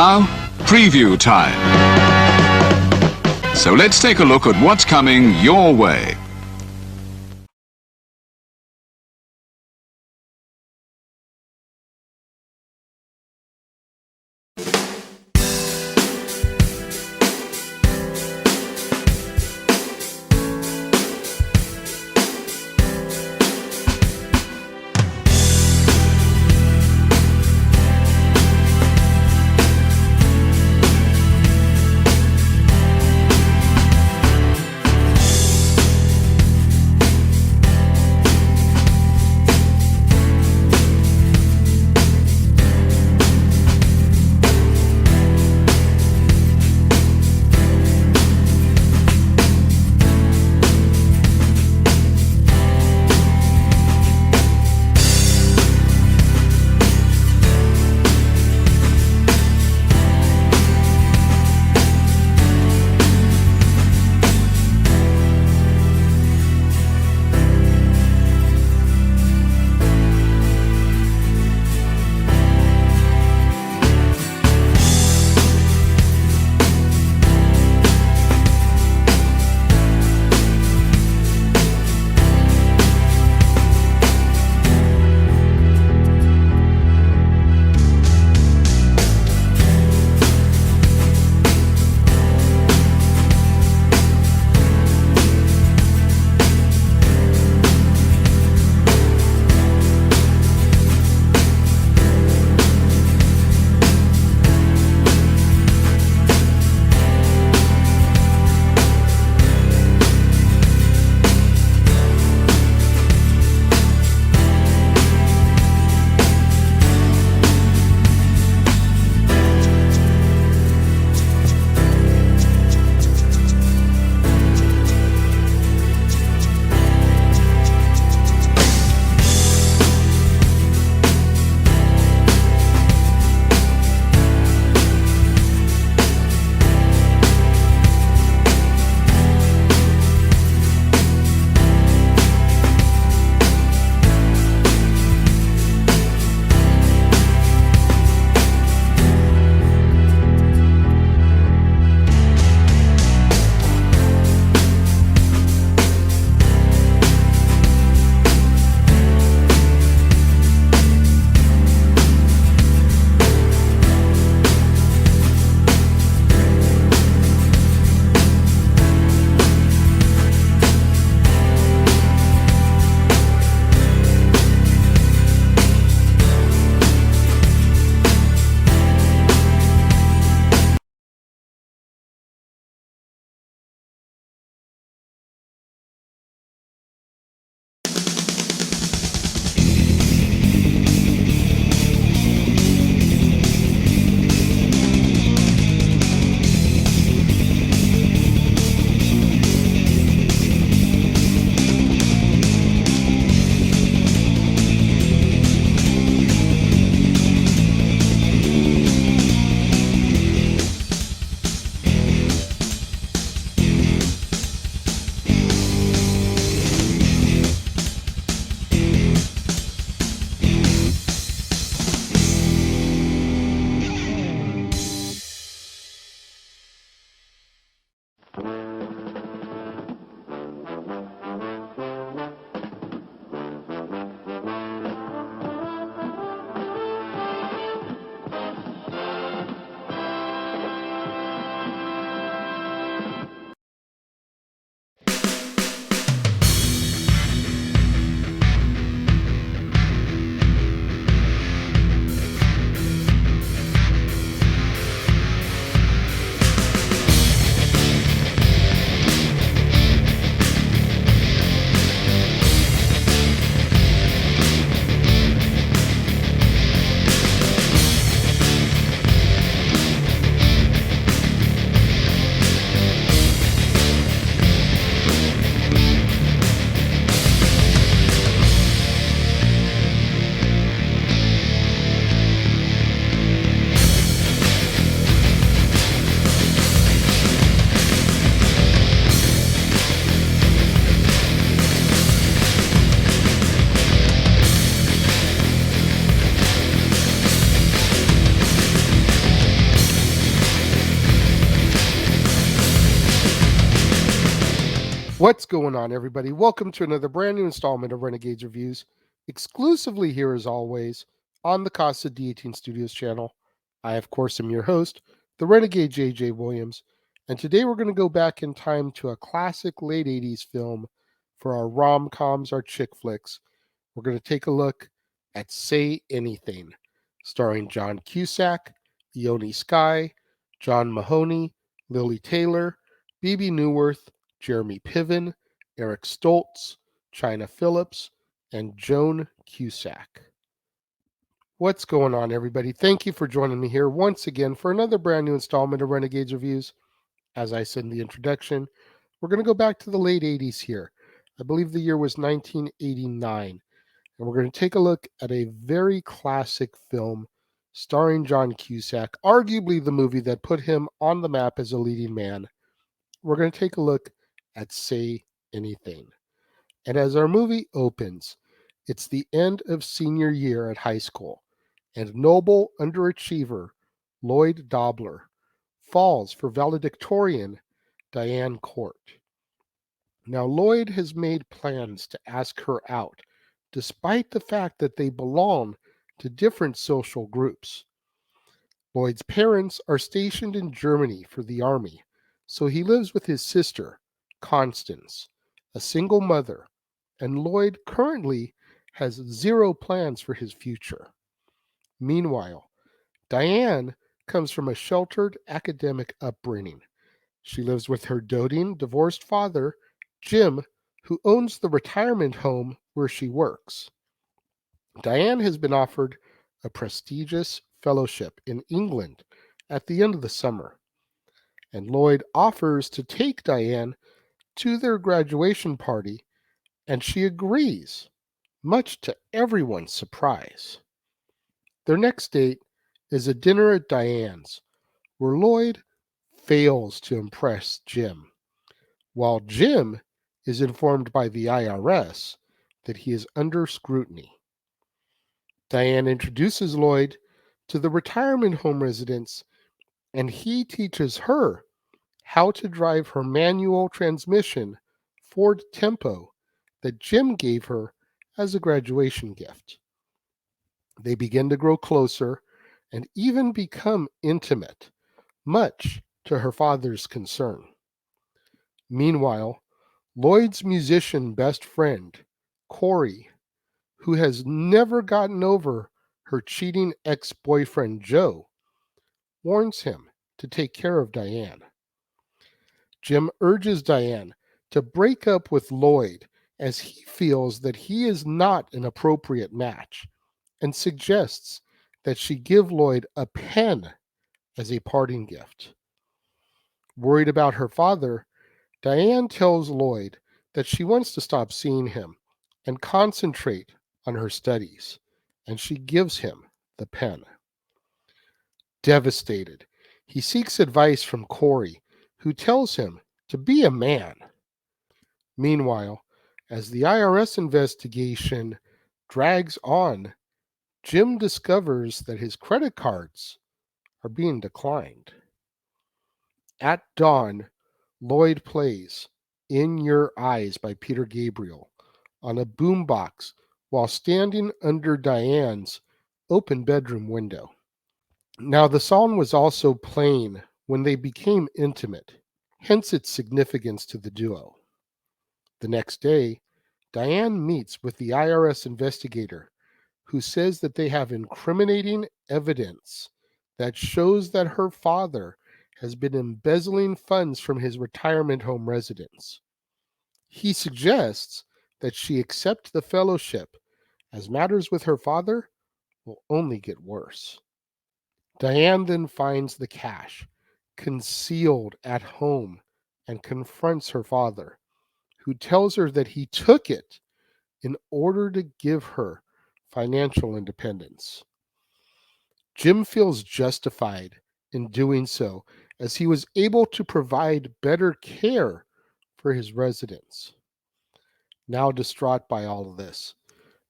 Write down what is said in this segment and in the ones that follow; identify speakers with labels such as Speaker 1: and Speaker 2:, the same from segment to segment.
Speaker 1: Now, preview time. So let's take a look at what's coming your way.
Speaker 2: What's going on, everybody? Welcome to another brand new installment of Renegades Reviews, exclusively here as always on the Casa D18 Studios channel. I, of course, am your host, the Renegade JJ Williams, and today we're going to go back in time to a classic late 80s film for our rom-coms, our chick flicks. We're going to take a look at Say Anything, starring John Cusack, Ione Skye, John Mahoney, Lily Taylor, Bebe Neuwirth, Jeremy Piven, Eric Stoltz, China Phillips, and Joan Cusack. What's going on, everybody? Thank you for joining me here once again for another brand new installment of Renegades Reviews. As I said in the introduction, we're going to go back to the late 80s here. I believe the year was 1989, and we're going to take a look at a very classic film starring John Cusack, arguably the movie that put him on the map as a leading man. We're going to take a look at Say Anything. And as our movie opens, it's the end of senior year at high school, and noble underachiever Lloyd Dobler falls for valedictorian Diane Court. Now, Lloyd has made plans to ask her out, despite the fact that they belong to different social groups. Lloyd's parents are stationed in Germany for the army, so he lives with his sister, Constance, a single mother, and Lloyd currently has zero plans for his future. Meanwhile, Diane comes from a sheltered academic upbringing. She lives with her doting, divorced father, Jim, who owns the retirement home where she works. Diane has been offered a prestigious fellowship in England at the end of the summer, and Lloyd offers to take Diane to their graduation party, and she agrees, much to everyone's surprise. Their next date is a dinner at Diane's, where Lloyd fails to impress Jim, while Jim is informed by the IRS that he is under scrutiny. Diane introduces Lloyd to the retirement home residents, and he teaches her how to drive her manual transmission Ford Tempo that Jim gave her as a graduation gift. They begin to grow closer and even become intimate, much to her father's concern. Meanwhile, Lloyd's musician best friend, Corey, who has never gotten over her cheating ex-boyfriend Joe, warns him to take care of Diane. Jim urges Diane to break up with Lloyd as he feels that he is not an appropriate match and suggests that she give Lloyd a pen as a parting gift. Worried about her father, Diane tells Lloyd that she wants to stop seeing him and concentrate on her studies, and she gives him the pen. Devastated, he seeks advice from Corey, who tells him to be a man. Meanwhile, as the IRS investigation drags on, Jim discovers that his credit cards are being declined. At dawn, Lloyd plays In Your Eyes by Peter Gabriel on a boombox while standing under Diane's open bedroom window. Now, the song was also playing when they became intimate, hence its significance to the duo. The next day, Diane meets with the IRS investigator, who says that they have incriminating evidence that shows that her father has been embezzling funds from his retirement home residence. He suggests that she accept the fellowship, as matters with her father will only get worse. Diane then finds the cash concealed at home and confronts her father, who tells her that he took it in order to give her financial independence. Jim feels justified in doing so, as he was able to provide better care for his residents. Now distraught by all of this,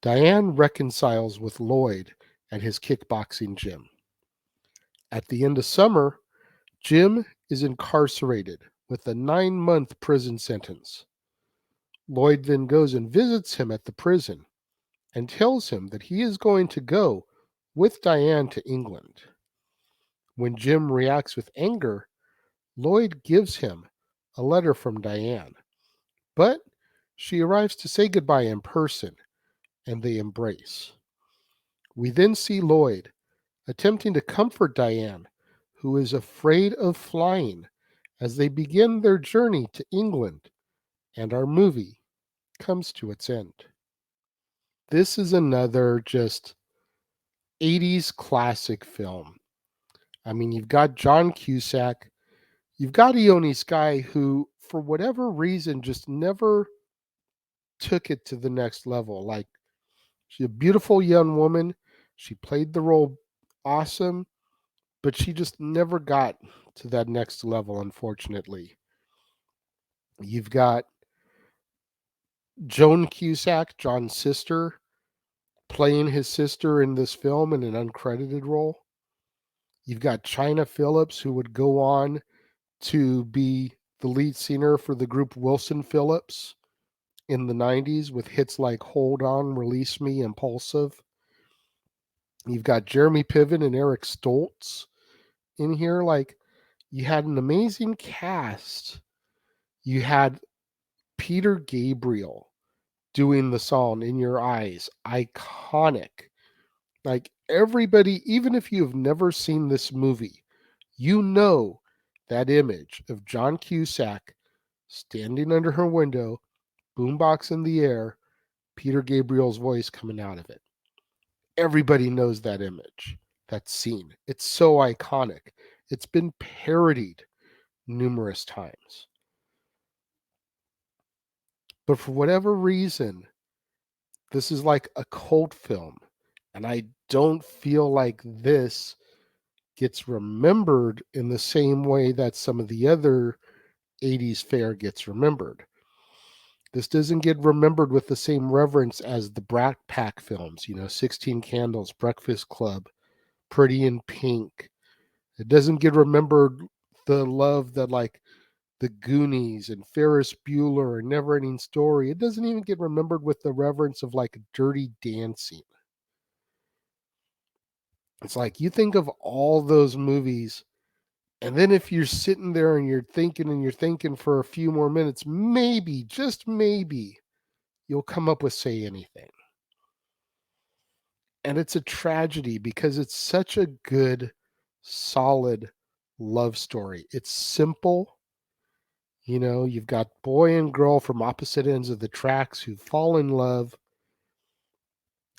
Speaker 2: Diane reconciles with Lloyd at his kickboxing gym. At the end of summer, Jim is incarcerated with a 9-month prison sentence. Lloyd then goes and visits him at the prison and tells him that he is going to go with Diane to England. When Jim reacts with anger, Lloyd gives him a letter from Diane, but she arrives to say goodbye in person and they embrace. We then see Lloyd attempting to comfort Diane, who is afraid of flying, as they begin their journey to England, and our movie comes to its end. This is another just 80s classic film. I mean, you've got John Cusack, you've got Ione Skye, who, for whatever reason, just never took it to the next level. Like, she's a beautiful young woman. She played the role awesome, but she just never got to that next level, unfortunately. You've got Joan Cusack, John's sister, playing his sister in this film in an uncredited role. You've got China Phillips, who would go on to be the lead singer for the group Wilson Phillips in the 90s with hits like Hold On, Release Me, Impulsive. You've got Jeremy Piven and Eric Stoltz in here. Like, you had an amazing cast. You had Peter Gabriel doing the song In Your Eyes. Iconic. Like, everybody, even if you've never seen this movie, you know that image of John Cusack standing under her window, boombox in the air, Peter Gabriel's voice coming out of it. Everybody knows that image, that scene. It's so iconic. It's been parodied numerous times. But for whatever reason, this is like a cult film. And I don't feel like this gets remembered in the same way that some of the other 80s fare gets remembered. This doesn't get remembered with the same reverence as the Brat Pack films, 16 Candles, Breakfast Club, Pretty in Pink. It doesn't get remembered the love that like the Goonies and Ferris Bueller and Never Ending Story. It doesn't even get remembered with the reverence of like Dirty Dancing. It's like you think of all those movies, and then if you're sitting there and you're thinking for a few more minutes, maybe, just maybe, you'll come up with Say Anything. And it's a tragedy because it's such a good, solid love story. It's simple. You've got boy and girl from opposite ends of the tracks who fall in love.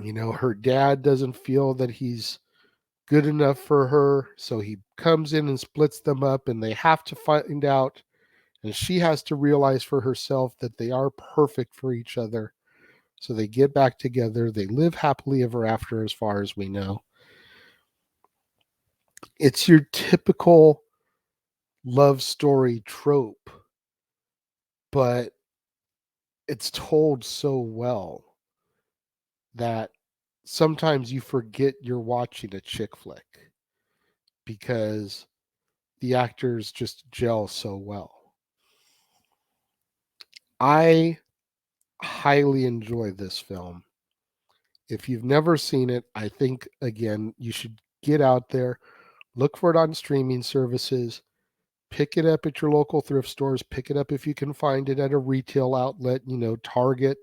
Speaker 2: Her dad doesn't feel that he's good enough for her, so he comes in and splits them up, and they have to find out, and she has to realize for herself that they are perfect for each other. So they get back together. They live happily ever after, as far as we know. It's your typical love story trope, but it's told so well that sometimes you forget you're watching a chick flick because the actors just gel so well. I highly enjoy this film. If you've never seen it, I think, again, you should get out there, look for it on streaming services, pick it up at your local thrift stores, pick it up if you can find it at a retail outlet, Target,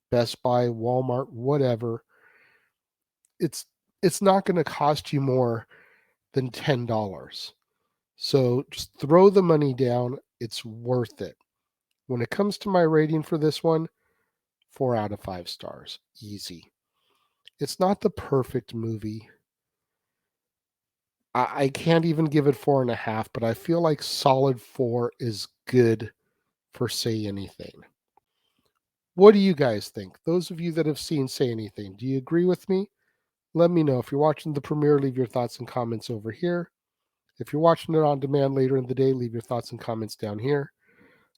Speaker 2: Best Buy, Walmart, whatever. It's not going to cost you more than $10. So just throw the money down. It's worth it. When it comes to my rating for this one, 4 out of 5 stars. Easy. It's not the perfect movie. I can't even give it 4.5, but I feel like solid 4 is good for Say Anything. What do you guys think? Those of you that have seen Say Anything, do you agree with me? Let me know. If you're watching the premiere, leave your thoughts and comments over here. If you're watching it on demand later in the day, leave your thoughts and comments down here.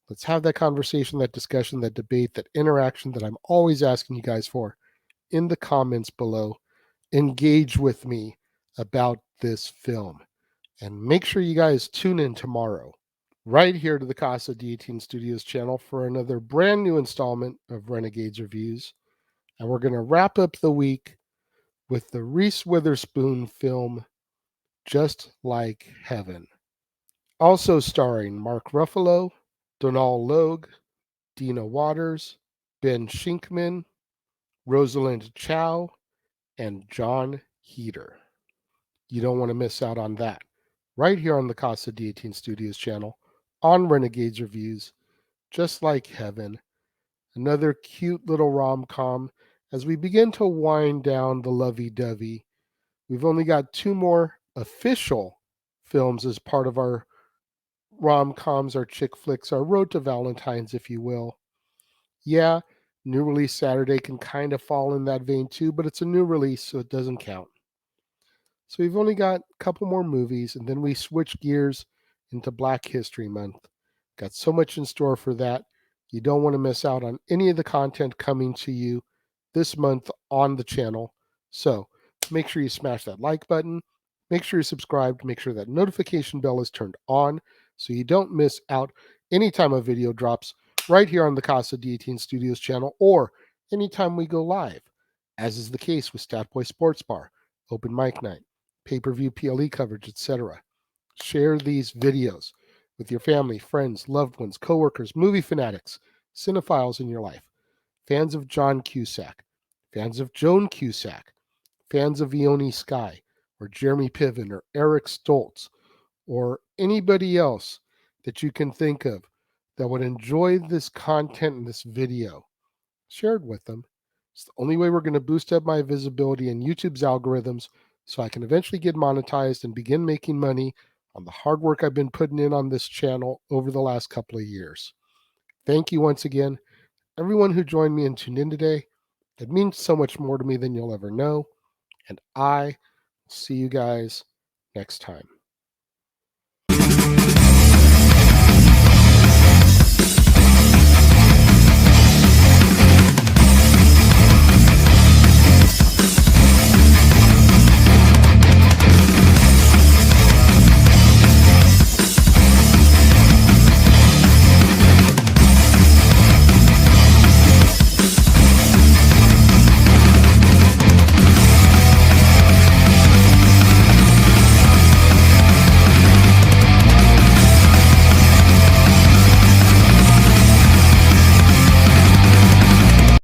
Speaker 2: Let's have that conversation, that discussion, that debate, that interaction that I'm always asking you guys for in the comments below. Engage with me about this film. And make sure you guys tune in tomorrow. right here to the Casa D18 Studios channel for another brand new installment of Renegades Reviews. And we're going to wrap up the week with the Reese Witherspoon film Just Like Heaven. Also starring Mark Ruffalo, Donal Logue, Dina Waters, Ben Shinkman, Rosalind Chow, and John Heater. You don't want to miss out on that. Right here on the Casa D18 Studios channel on Renegades Reviews, Just Like Heaven. Another cute little rom-com as we begin to wind down the lovey-dovey. We've only got two more official films as part of our rom-coms, our chick flicks, our road to Valentine's, if you will. Yeah, new release Saturday can kind of fall in that vein too, but it's a new release, so it doesn't count. So we've only got a couple more movies, and then we switch gears into Black History Month. Got so much in store for that. You don't want to miss out on any of the content coming to you this month on the channel. So make sure you smash that like button. Make sure you're subscribed. Make sure that notification bell is turned on so you don't miss out anytime a video drops right here on the Casa D18 Studios channel or anytime we go live, as is the case with Statboy Sports Bar, Open Mic Night, pay-per-view PLE coverage, etc. Share these videos with your family, friends, loved ones, coworkers, movie fanatics, cinephiles in your life, fans of John Cusack, fans of Joan Cusack, fans of Ione Skye, or Jeremy Piven, or Eric Stoltz, or anybody else that you can think of that would enjoy this content in this video. Share it with them. It's the only way we're going to boost up my visibility in YouTube's algorithms so I can eventually get monetized and begin making money on the hard work I've been putting in on this channel over the last couple of years. Thank you once again, everyone who joined me and tuned in today. It means so much more to me than you'll ever know. And I will see you guys next time.